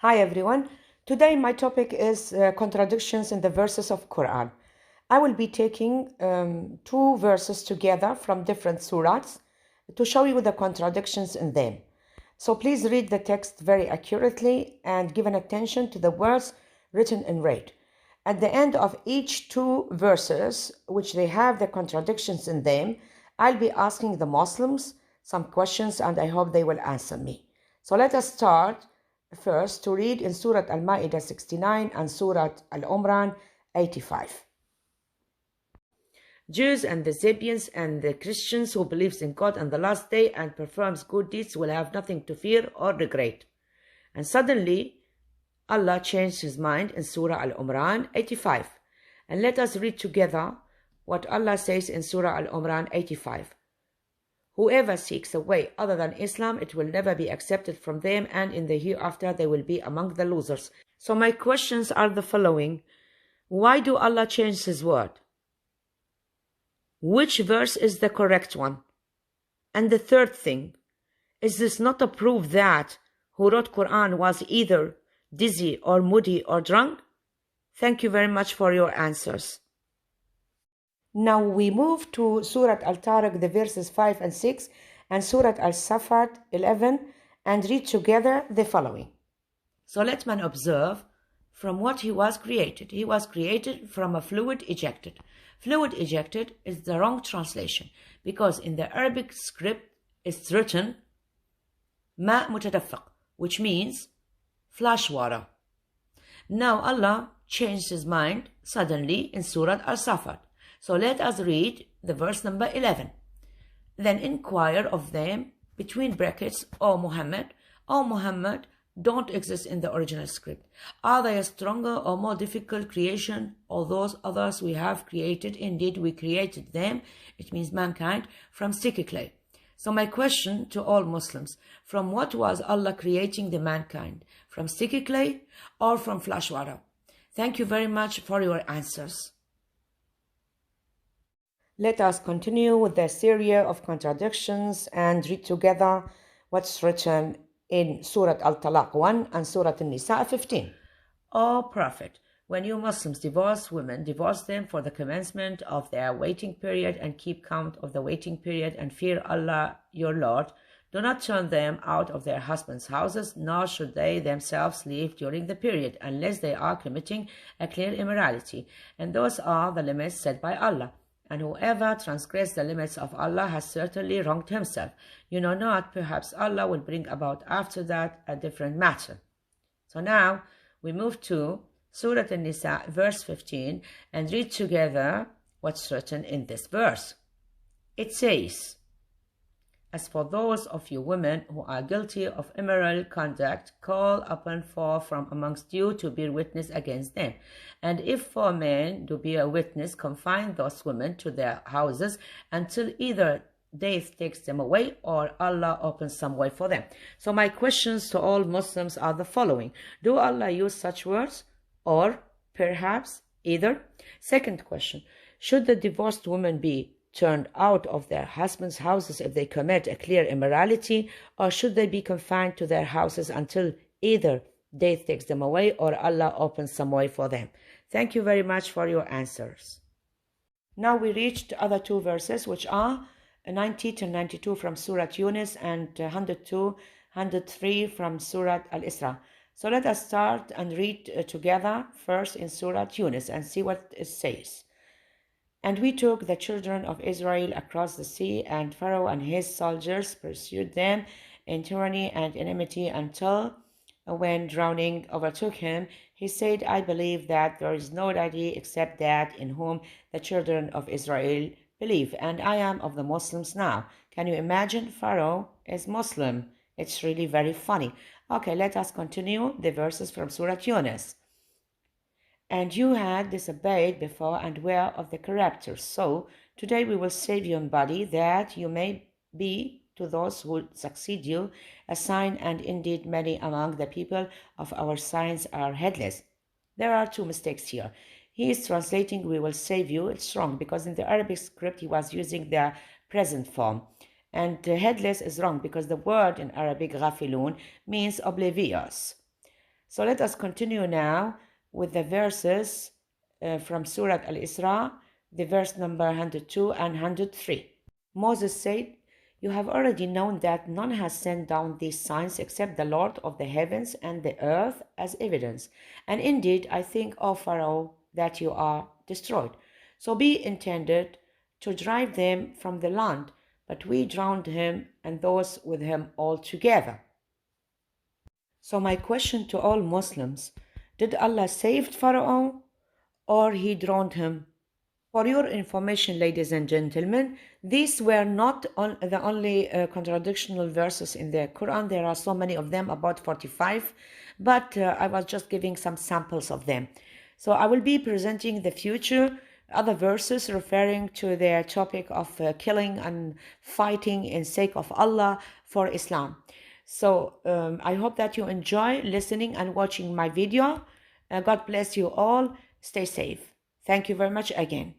Hi everyone. Today my topic is contradictions in the verses of Quran. I will be taking two verses together from different surahs to show you the contradictions in them. So please read the text very accurately and give an attention to the words written in red. At the end of each two verses, which they have the contradictions in them, I'll be asking the Muslims some questions and I hope they will answer me. So let us start first to read in Surah Al-Ma'idah 69 and Surah Al-Umran 85. Jews and the Sabians and the Christians who believes in God and the last day and performs good deeds will have nothing to fear or regret. And suddenly Allah changed his mind in Surah Al-Umran 85. And let us read together what Allah says in Surah Al-Umran 85. Whoever seeks a way other than Islam, it will never be accepted from them, and in the hereafter they will be among the losers. So my questions are the following. Why do Allah change his word? Which verse is the correct one? And the third thing, is this not a proof that who wrote Quran was either dizzy or moody or drunk? Thank you very much for your answers. Now we move to Surah Al-Tariq, the verses 5 and 6, and Surah Al-Safat 11, and read together the following. So let man observe from what he was created. He was created from a fluid ejected. Fluid ejected is the wrong translation because in the Arabic script it's written ma mutadaffiq, which means flash water. Now Allah changed his mind suddenly in Surah Al-Safat. So let us read the verse number 11. Then inquire of them between brackets, O Muhammad, don't exist in the original script. Are they a stronger or more difficult creation, or those others we have created? Indeed, we created them, it means mankind, from sticky clay. So my question to all Muslims, from what was Allah creating the mankind? From sticky clay or from flash water? Thank you very much for your answers. Let us continue with the series of contradictions and read together what's written in Surah Al-Talaq 1 and Surah Al-Nisa 15. O Prophet, when you Muslims divorce women, divorce them for the commencement of their waiting period and keep count of the waiting period and fear Allah your Lord. Do not turn them out of their husbands' houses, nor should they themselves leave during the period, unless they are committing a clear immorality. And those are the limits set by Allah. And whoever transgressed the limits of Allah has certainly wronged himself. You know not, perhaps Allah will bring about after that a different matter. So now we move to Surah An-Nisa, verse 15, and read together what's written in this verse. It says, as for those of you women who are guilty of immoral conduct, call upon four from amongst you to bear witness against them. And if four men do bear witness, confine those women to their houses until either death takes them away or Allah opens some way for them. So my questions to all Muslims are the following. Do Allah use such words? Or perhaps either? Second question, should the divorced woman be turned out of their husbands' houses if they commit a clear immorality, or should they be confined to their houses until either death takes them away or Allah opens some way for them? Thank you very much for your answers. Now we reached the other two verses, which are 90 to 92 from Surah Yunus and 102, 103 from Surah Al-Isra. So let us start and read together first in Surah Yunus and see what it says. And we took the children of Israel across the sea, and Pharaoh and his soldiers pursued them in tyranny and enmity until, when drowning overtook him, he said, I believe that there is no deity except that in whom the children of Israel believe, and I am of the Muslims now. Can you imagine? Pharaoh is Muslim. It's really very funny. Okay, let us continue the verses from Surah Yunus. And you had disobeyed before and were of the corruptors. So today we will save you in body, that you may be to those who succeed you a sign, and indeed many among the people of our signs are headless. There are two mistakes here. He is translating we will save you. It's wrong because in the Arabic script he was using the present form. And headless is wrong because the word in Arabic ghafilun means oblivious. So let us continue now with the verses from Surah Al-Isra, the verse number 102 and 103. Moses said, "You have already known that none has sent down these signs except the Lord of the heavens and the earth as evidence. And indeed, I think, O Pharaoh, that you are destroyed." So be intended to drive them from the land, but we drowned him and those with him altogether. So my question to all Muslims, did Allah save Pharaoh or he drowned him? For your information, ladies and gentlemen, these were not the only contradictional verses in the Quran. There are so many of them, about 45, but I was just giving some samples of them. So I will be presenting the future other verses referring to the topic of killing and fighting in sake of Allah for Islam. So I hope that you enjoy listening and watching my video. God bless you all. Stay safe. Thank you very much again.